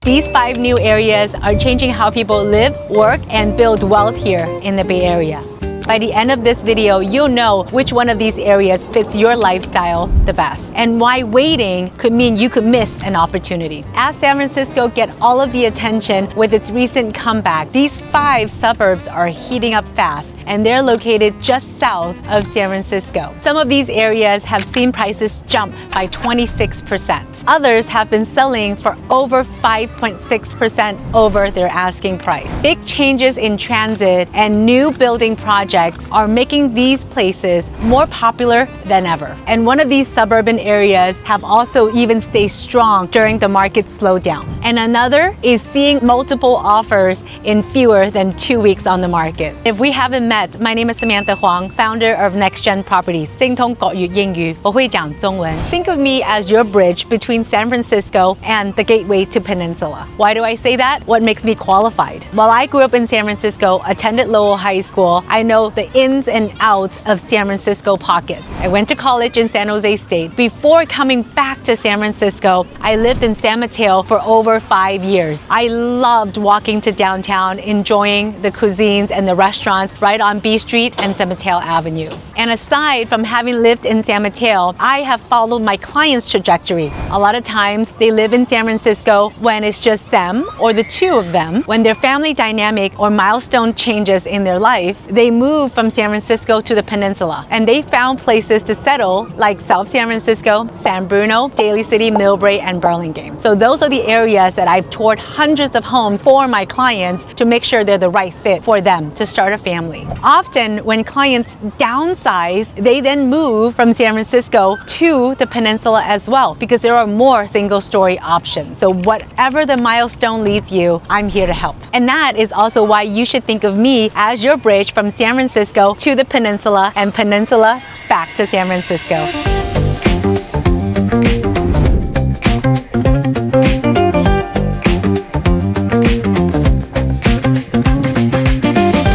These 5 new areas are changing how people live, work, and build wealth here in the Bay Area. By the end of this video, you'll know which one of these areas fits your lifestyle the best and why waiting could mean you could miss an opportunity. As San Francisco gets all of the attention with its recent comeback, these 5 suburbs are heating up fast, and they're located just south of San Francisco. Some of these areas have seen prices jump by 26%. Others have been selling for over 5.6% over their asking price. Big changes in transit and new building projects are making these places more popular than ever. And one of these suburban areas have also even stayed strong during the market slowdown. And another is seeing multiple offers in fewer than 2 weeks on the market. If we haven't met, my name is Samantha Huang, founder of Next Gen Properties. 精通国语英语，我会讲中文. Think of me as your bridge between San Francisco and the gateway to Peninsula. Why do I say that? What makes me qualified? While I grew up in San Francisco, attended Lowell High School, I know the ins and outs of San Francisco pockets. I went to college in San Jose State. Before coming back to San Francisco, I lived in San Mateo for over 5 years. I loved walking to downtown, enjoying the cuisines and the restaurants right on B Street and San Mateo Avenue. And aside from having lived in San Mateo, I have followed my clients' trajectory. A lot of times they live in San Francisco when it's just them or the two of them. When their family dynamic or milestone changes in their life, they move from San Francisco to the Peninsula. And they found places to settle like South San Francisco, San Bruno, Daly City, Millbrae, and Burlingame. So those are the areas that I've toured hundreds of homes for my clients to make sure they're the right fit for them to start a family. Often when clients downsize, they then move from San Francisco to the Peninsula as well because there are more single-story options. So whatever the milestone leads you, I'm here to help. And that is also why you should think of me as your bridge from San Francisco to the Peninsula and Peninsula back to San Francisco.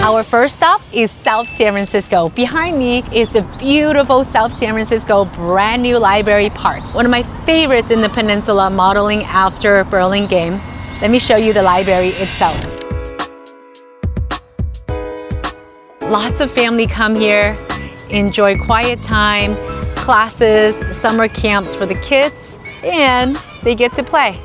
Our first stop is South San Francisco. Behind me is the beautiful South San Francisco brand new library park. One of my favorites in the Peninsula, modeling after Burlingame. Let me show you the library itself. Lots of family come here, enjoy quiet time, classes, summer camps for the kids, and they get to play.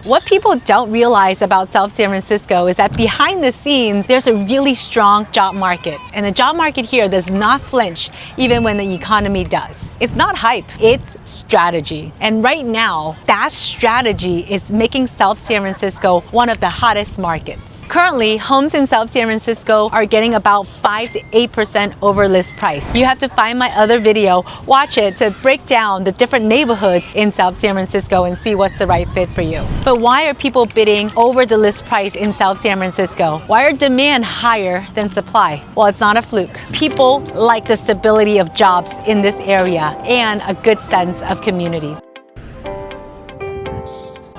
What people don't realize about South San Francisco is that behind the scenes, there's a really strong job market. And the job market here does not flinch even when the economy does. It's not hype, it's strategy. And right now, that strategy is making South San Francisco one of the hottest markets. Currently, homes in South San Francisco are getting about 5 to 8% over list price. You have to find my other video, watch it to break down the different neighborhoods in South San Francisco and see what's the right fit for you. But why are people bidding over the list price in South San Francisco? Why are demand higher than supply? Well, it's not a fluke. People like the stability of jobs in this area and a good sense of community.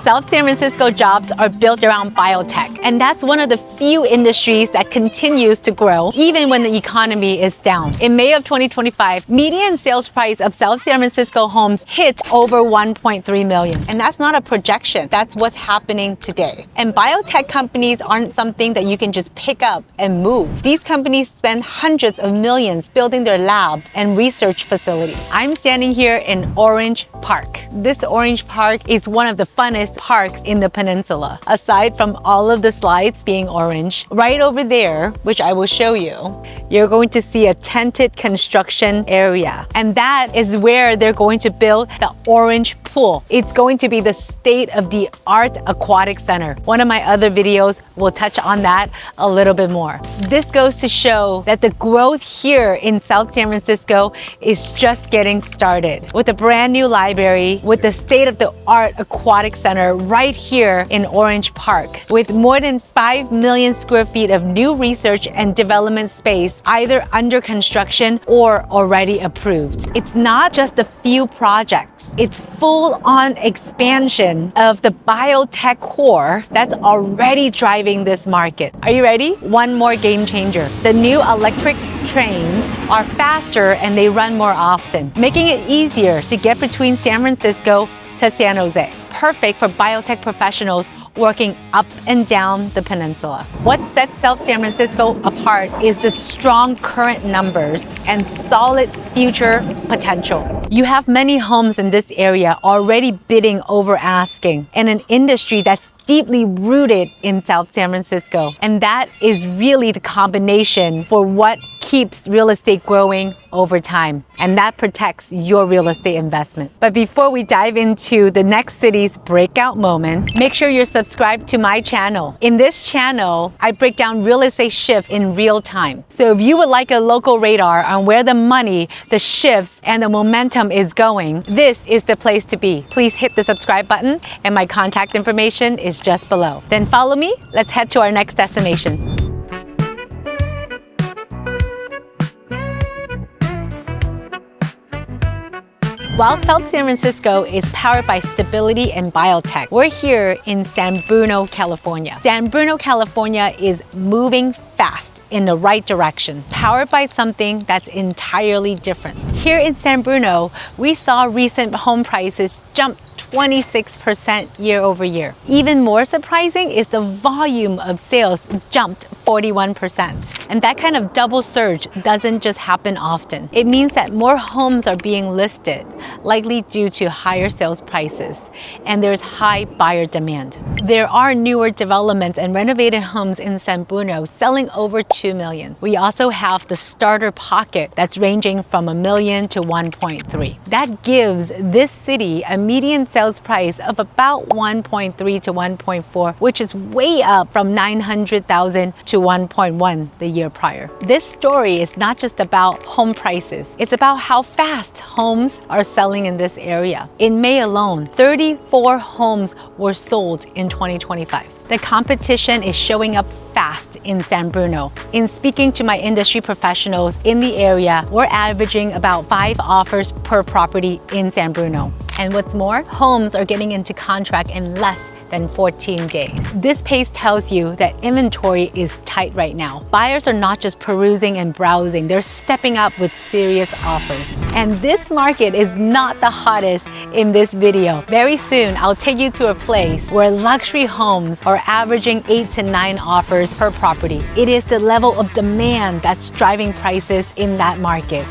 South San Francisco jobs are built around biotech, and that's one of the few industries that continues to grow even when the economy is down. In May of 2025, median sales price of South San Francisco homes hit over 1.3 million. And that's not a projection, that's what's happening today. And biotech companies aren't something that you can just pick up and move. These companies spend hundreds of millions building their labs and research facilities. I'm standing here in Orange Park. This Orange Park is one of the funnest parks in the Peninsula. Aside from all of the slides being orange, right over there, which I will show you, you're going to see a tented construction area. And that is where they're going to build the Orange Pool. It's going to be the state-of-the-art aquatic center. One of my other videos will touch on that a little bit more. This goes to show that the growth here in South San Francisco is just getting started. With a brand new library, with the state-of-the-art aquatic center right here in Orange Park, with more than 5 million square feet of new research and development space either under construction or already approved. It's not just a few projects, it's full-on expansion of the biotech core that's already driving this market. Are you ready? One more game changer. The new electric trains are faster and they run more often, making it easier to get between San Francisco to San Jose. perfect for biotech professionals working up and down the peninsula. What sets South San Francisco apart is the strong current numbers and solid future potential. You have many homes in this area already bidding over asking, and an industry that's deeply rooted in South San Francisco. And that is really the combination for what keeps real estate growing over time. And that protects your real estate investment. But before we dive into the next city's breakout moment, make sure you're subscribed to my channel. In this channel, I break down real estate shifts in real time. So if you would like a local radar on where the money, the shifts, and the momentum is going, this is the place to be. Please hit the subscribe button, and my contact information is just below. Then follow me. Let's head to our next destination. While South San Francisco is powered by stability and biotech, we're here in San Bruno, California. San Bruno, California is moving fast in the right direction, powered by something that's entirely different. Here in San Bruno, we saw recent home prices jump 26% year over year. Even more surprising is the volume of sales jumped 41%. And that kind of double surge doesn't just happen often. It means that more homes are being listed, likely due to higher sales prices, and there's high buyer demand. There are newer developments and renovated homes in San Bruno selling over $2 million. We also have the starter pocket that's ranging from $1 million to 1.3. That gives this city a median sales price of about 1.3 to 1.4, which is way up from 900,000 to 1.1 the year prior. This story is not just about home prices. It's about how fast homes are selling in this area. In May alone, 34 homes were sold in 2025. The competition is showing up fast in San Bruno. In speaking to my industry professionals in the area, we're averaging about 5 offers per property in San Bruno. And what's more, homes are getting into contract in less than 14 days. This pace tells you that inventory is tight right now. Buyers are not just perusing and browsing, they're stepping up with serious offers. And this market is not the hottest in this video. Very soon, I'll take you to a place where luxury homes are averaging 8 to 9 offers per property. It is the level of demand that's driving prices in that market.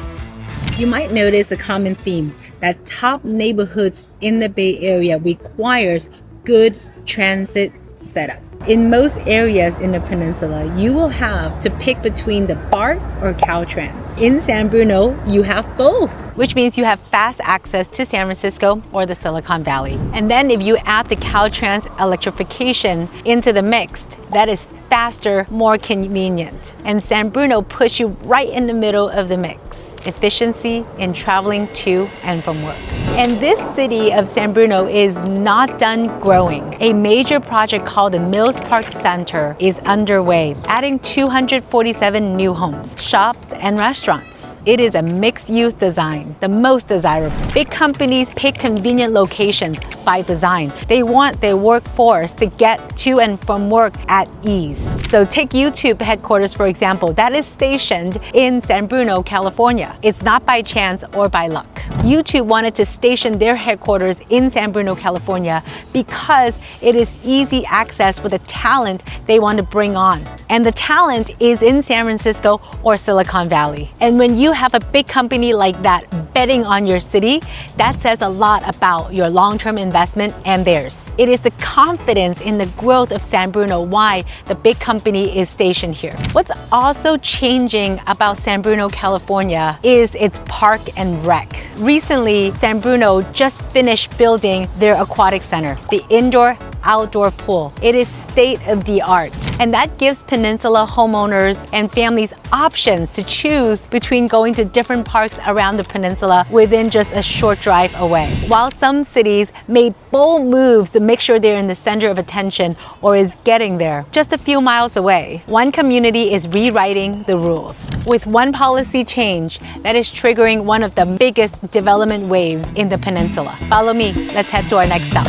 You might notice a common theme that top neighborhoods in the Bay Area requires good transit setup. In most areas in the peninsula, you will have to pick between the BART or Caltrain. In San Bruno, you have both, which means you have fast access to San Francisco or the Silicon Valley. And then if you add the Caltrain's electrification into the mix, that is faster, more convenient. And San Bruno puts you right in the middle of the mix. Efficiency in traveling to and from work. And this city of San Bruno is not done growing. A major project called the Mills Park Center is underway, adding 247 new homes, shops, and restaurants. It is a mixed-use design, the most desirable. Big companies pick convenient locations by design. They want their workforce to get to and from work at ease. So take YouTube headquarters, for example, that is stationed in San Bruno, California. It's not by chance or by luck. YouTube wanted to station their headquarters in San Bruno, California because it is easy access for the talent they want to bring on. And the talent is in San Francisco or Silicon Valley. And when you have a big company like that betting on your city, that says a lot about your long-term investment and theirs. It is the confidence in the growth of San Bruno why the big company is stationed here. What's also changing about San Bruno, California is its park and rec. Recently, San Bruno just finished building their aquatic center, the indoor-outdoor pool. It is state-of-the-art, and that gives peninsula homeowners and families options to choose between going to different parks around the peninsula within just a short drive away. While some cities made bold moves to make sure they're in the center of attention or is getting there just a few miles away, one community is rewriting the rules with one policy change that is triggering one of the biggest development waves in the peninsula. Follow me, let's head to our next stop.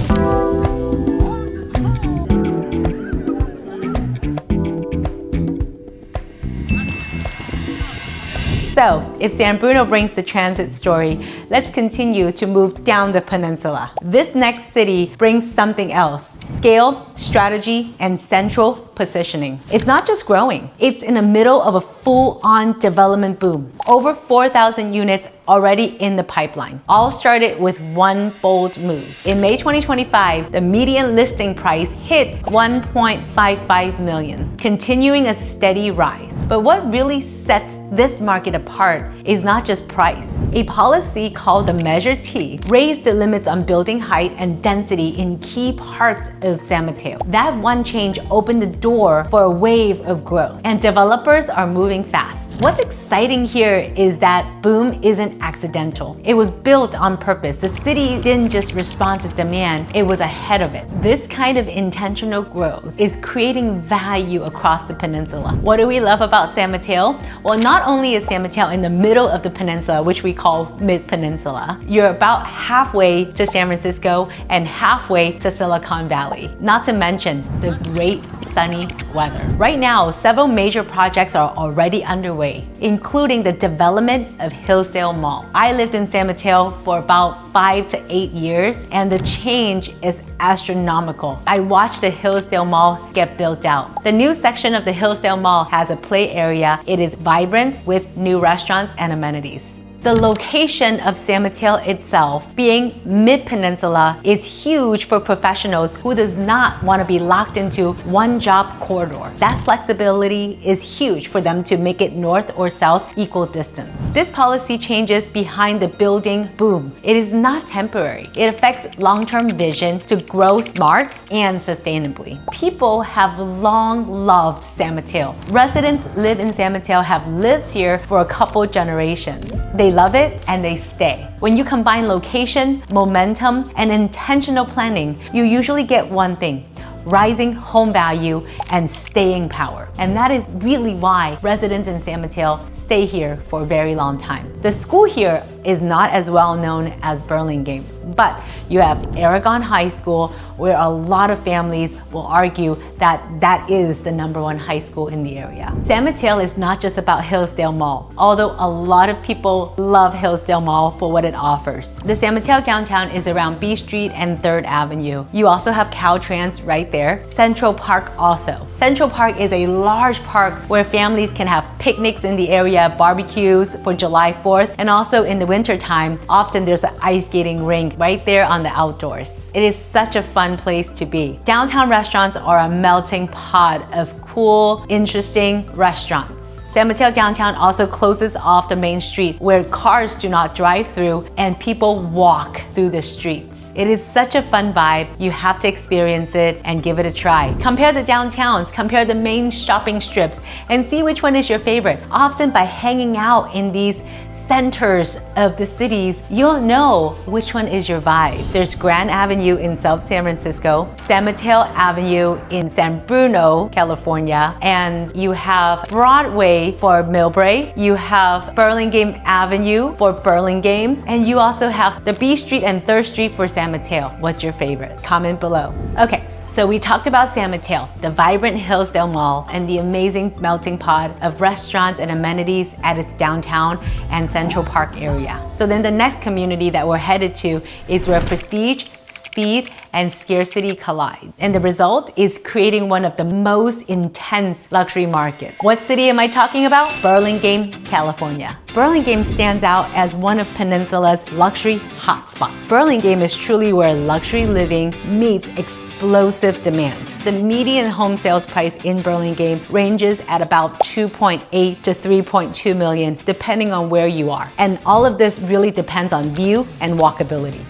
So, if San Bruno brings the transit story, let's continue to move down the peninsula. This next city brings something else: scale, strategy, and central positioning. It's not just growing, it's in the middle of a full-on development boom. Over 4,000 units already in the pipeline. All started with one bold move. In May 2025, the median listing price hit $1.55 million, continuing a steady rise. But what really sets this market apart is not just price. A policy called the Measure T raised the limits on building height and density in key parts of San Mateo. That one change opened the door for a wave of growth, and developers are moving fast. What's exciting here is that boom isn't accidental. It was built on purpose. The city didn't just respond to demand, it was ahead of it. This kind of intentional growth is creating value across the peninsula. What do we love about San Mateo? Well, not only is San Mateo in the middle of the peninsula, which we call mid-peninsula, you're about halfway to San Francisco and halfway to Silicon Valley. Not to mention the great sunny weather. Right now, several major projects are already underway, including the development of Hillsdale Mall. I lived in San Mateo for about 5 to 8 years, and the change is astronomical. I watched the Hillsdale Mall get built out. The new section of the Hillsdale Mall has a play area. It is vibrant with new restaurants and amenities. The location of San Mateo itself, being mid-peninsula, is huge for professionals who does not want to be locked into one job corridor. That flexibility is huge for them to make it north or south equal distance. This policy changes behind the building boom. It is not temporary. It affects long-term vision to grow smart and sustainably. People have long loved San Mateo. Residents live in San Mateo have lived here for a couple generations. They love it and they stay. When you combine location, momentum, and intentional planning, you usually get one thing: rising home value and staying power. And that is really why residents in San Mateo stay here for a very long time. The school here is not as well known as Burlingame, but you have Aragon High School, where a lot of families will argue that that is the #1 high school in the area. San Mateo is not just about Hillsdale Mall, although a lot of people love Hillsdale Mall for what it offers. The San Mateo downtown is around B Street and 3rd Avenue. You also have Caltrain right there. Central Park also. Central Park is a large park where families can have picnics in the area, barbecues for July 4th, and also in the wintertime, often there's an ice skating rink right there on the outdoors. It is such a fun place to be. Downtown restaurants are a melting pot of cool, interesting restaurants. San Mateo downtown also closes off the main street where cars do not drive through and people walk through the streets. It is such a fun vibe. You have to experience it and give it a try. Compare the downtowns, compare the main shopping strips, and see which one is your favorite. Often by hanging out in these centers of the cities, you'll know which one is your vibe. There's Grand Avenue in South San Francisco, San Mateo Avenue in San Bruno, California, and you have Broadway for Millbrae, you have Burlingame Avenue for Burlingame, and you also have the B Street and 3rd Street for San Mateo. What's your favorite? Comment below. Okay. So we talked about San Mateo, the vibrant Hillsdale Mall, and the amazing melting pot of restaurants and amenities at its downtown and Central Park area. So then the next community that we're headed to is where prestige, speed, and scarcity collide. And the result is creating one of the most intense luxury markets. What city am I talking about? Burlingame, California. Burlingame stands out as one of Peninsula's luxury hotspots. Burlingame is truly where luxury living meets explosive demand. The median home sales price in Burlingame ranges at about 2.8 to 3.2 million, depending on where you are. And all of this really depends on view and walkability.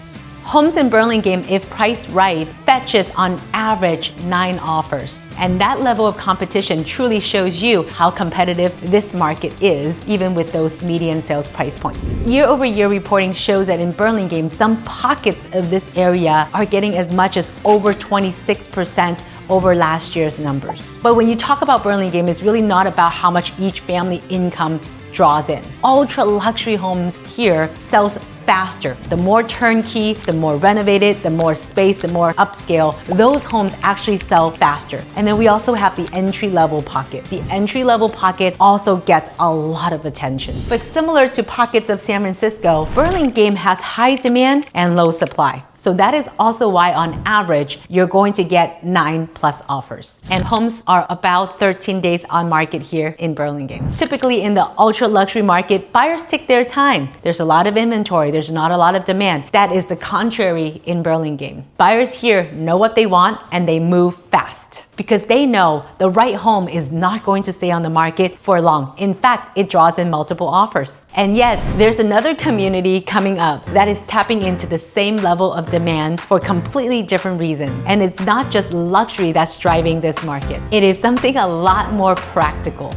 Homes in Burlingame, if priced right, fetches on average 9 offers. And that level of competition truly shows you how competitive this market is, even with those median sales price points. Year-over-year reporting shows that in Burlingame, some pockets of this area are getting as much as over 26% over last year's numbers. But when you talk about Burlingame, it's really not about how much each family income draws in. Ultra luxury homes here sells faster, the more turnkey, the more renovated, the more space, the more upscale, those homes actually sell faster. And then we also have the entry-level pocket. The entry-level pocket also gets a lot of attention. But similar to pockets of San Francisco, Burlingame has high demand and low supply. So that is also why on average, you're going to get 9+ offers. And homes are about 13 days on market here in Burlingame. Typically in the ultra luxury market, buyers take their time. There's a lot of inventory, there's not a lot of demand. That is the contrary in Burlingame. Buyers here know what they want and they move fast because they know the right home is not going to stay on the market for long. In fact, it draws in multiple offers. And yet there's another community coming up that is tapping into the same level of demand for completely different reasons. And it's not just luxury that's driving this market. It is something a lot more practical.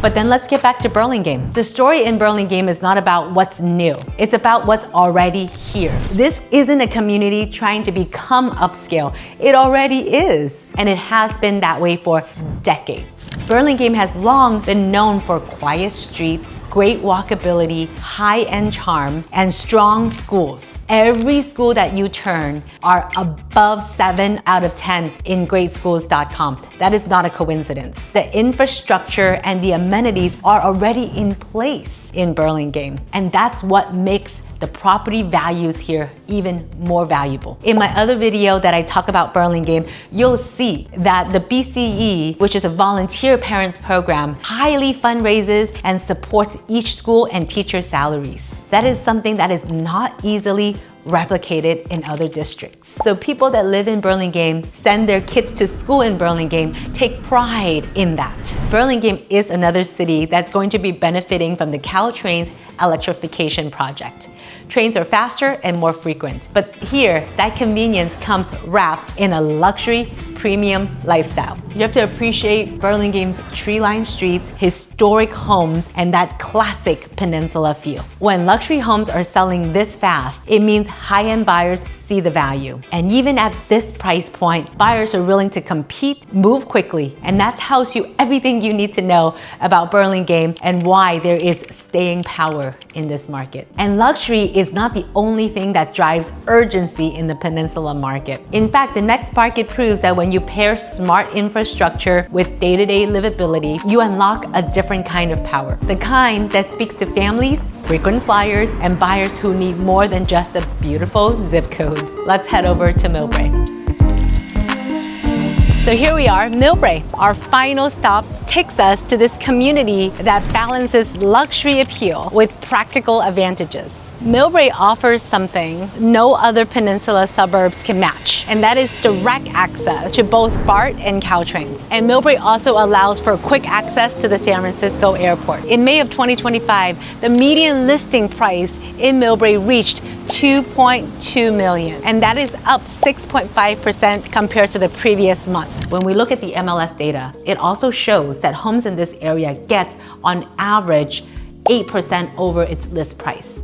But then let's get back to Burlingame. The story in Burlingame is not about what's new. It's about what's already here. This isn't a community trying to become upscale. It already is. And it has been that way for decades. Burlingame has long been known for quiet streets, great walkability, high-end charm, and strong schools. Every school that you turn are above 7 out of 10 in greatschools.com. That is not a coincidence. The infrastructure and the amenities are already in place in Burlingame, and that's what makes the property values here even more valuable. In my other video that I talk about Burlingame, you'll see that the BCE, which is a volunteer parents program, highly fundraises and supports each school and teacher salaries. That is something that is not easily replicated in other districts. So people that live in Burlingame, send their kids to school in Burlingame, take pride in that. Burlingame is another city that's going to be benefiting from the Caltrain's electrification project. Trains are faster and more frequent, but here, that convenience comes wrapped in a luxury premium lifestyle. You have to appreciate Burlingame's tree-lined streets, historic homes, and that classic peninsula feel. When luxury homes are selling this fast, it means high-end buyers see the value. And even at this price point, buyers are willing to compete, move quickly, and that tells you everything you need to know about Burlingame and why there is staying power in this market. And luxury is not the only thing that drives urgency in the peninsula market. In fact, the next market proves that when you pair smart infrastructure with day-to-day livability, you unlock a different kind of power. The kind that speaks to families, frequent flyers, and buyers who need more than just a beautiful zip code. Let's head over to Millbrae. So here we are, Millbrae. Our final stop takes us to this community that balances luxury appeal with practical advantages. Millbrae offers something no other peninsula suburbs can match, and that is direct access to both BART and Caltrains. And Millbrae also allows for quick access to the San Francisco airport. In May of 2025, the median listing price in Millbrae reached $2.2 million, and that is up 6.5% compared to the previous month. When we look at the MLS data, it also shows that homes in this area get, on average, 8% over its list price.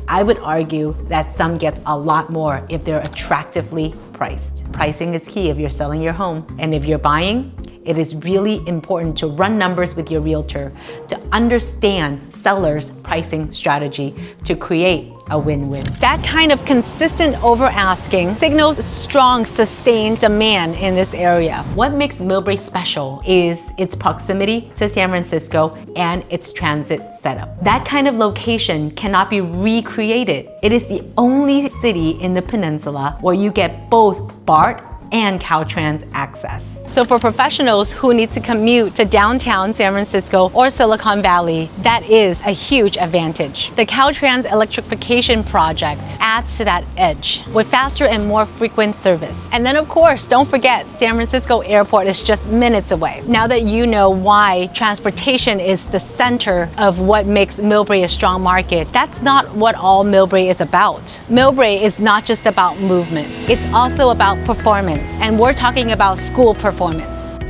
I would argue that some get a lot more if they're attractively priced. Pricing is key if you're selling your home, and if you're buying, it is really important to run numbers with your realtor to understand sellers' pricing strategy to create a win-win. That kind of consistent over-asking signals strong, sustained demand in this area. What makes Millbrae special is its proximity to San Francisco and its transit setup. That kind of location cannot be recreated. It is the only city in the peninsula where you get both BART and Caltrain's access. So for professionals who need to commute to downtown San Francisco or Silicon Valley, that is a huge advantage. The Caltrain's electrification project adds to that edge with faster and more frequent service. And then of course, don't forget, San Francisco Airport is just minutes away. Now that you know why transportation is the center of what makes Millbrae a strong market, that's not what all Millbrae is about. Millbrae is not just about movement. It's also about performance. And we're talking about school performance.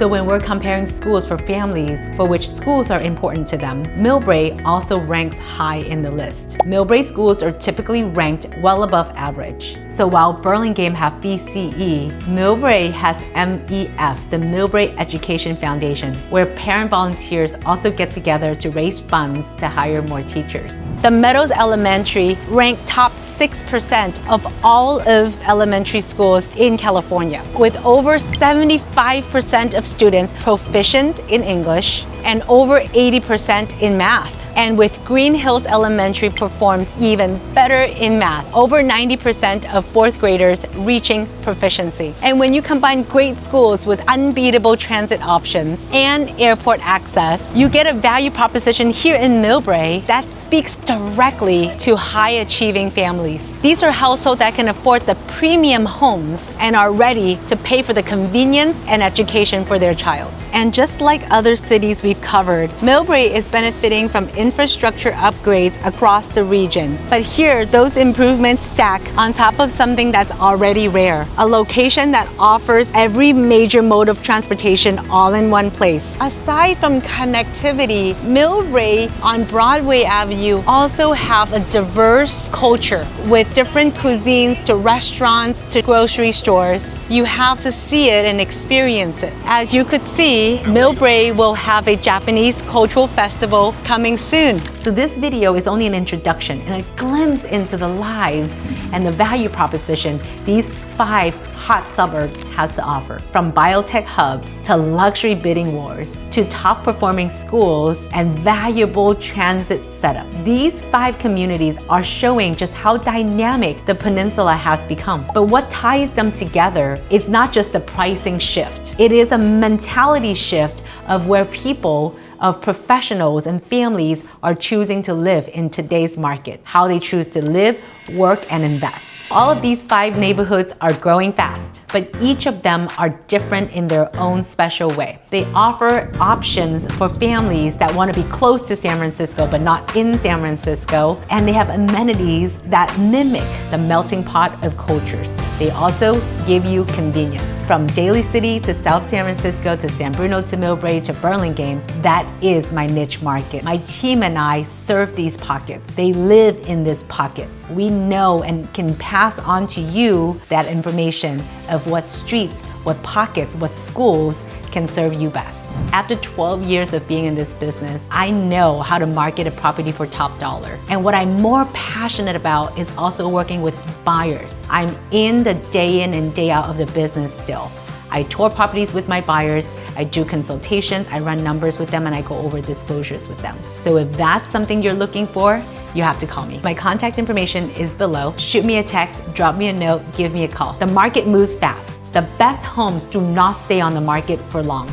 So when we're comparing schools for families for which schools are important to them, Millbrae also ranks high in the list. Millbrae schools are typically ranked well above average. So while Burlingame have BCE, Millbrae has MEF, the Millbrae Education Foundation, where parent volunteers also get together to raise funds to hire more teachers. The Meadows Elementary ranked top 6% of all of elementary schools in California, with over 75% of students proficient in English and over 80% in math. And with Green Hills Elementary performs even better in math, over 90% of fourth graders reaching proficiency. And when you combine great schools with unbeatable transit options and airport access, you get a value proposition here in Millbrae that speaks directly to high-achieving families. These are households that can afford the premium homes and are ready to pay for the convenience and education for their child. And just like other cities we've covered, Millbrae is benefiting from infrastructure upgrades across the region. But here, those improvements stack on top of something that's already rare, a location that offers every major mode of transportation all in one place. Aside from connectivity, Millbrae on Broadway Avenue also have a diverse culture with different cuisines to restaurants to grocery stores. You have to see it and experience it. As you could see, Millbrae will have a Japanese cultural festival coming soon. So this video is only an introduction and a glimpse into the lives and the value proposition these 5 hot suburbs has to offer. From biotech hubs to luxury bidding wars to top performing schools and valuable transit setup. These 5 communities are showing just how dynamic the peninsula has become. But what ties them together is not just the pricing shift. It is a mentality shift of where people of professionals and families are choosing to live in today's market, how they choose to live, work, and invest. All of these 5 neighborhoods are growing fast, but each of them are different in their own special way. They offer options for families that want to be close to San Francisco but not in San Francisco, and they have amenities that mimic the melting pot of cultures. They also give you convenience. From Daly City to South San Francisco to San Bruno to Millbrae to Burlingame, that is my niche market. My team and I serve these pockets. They live in these pockets. We know and can pass on to you that information of what streets, what pockets, what schools can serve you best. After 12 years of being in this business, I know how to market a property for top dollar. And what I'm more passionate about is also working with buyers. I'm in the day in and day out of the business still. I tour properties with my buyers, I do consultations, I run numbers with them, and I go over disclosures with them. So if that's something you're looking for, you have to call me. My contact information is below. Shoot me a text, drop me a note, give me a call. The market moves fast. The best homes do not stay on the market for long.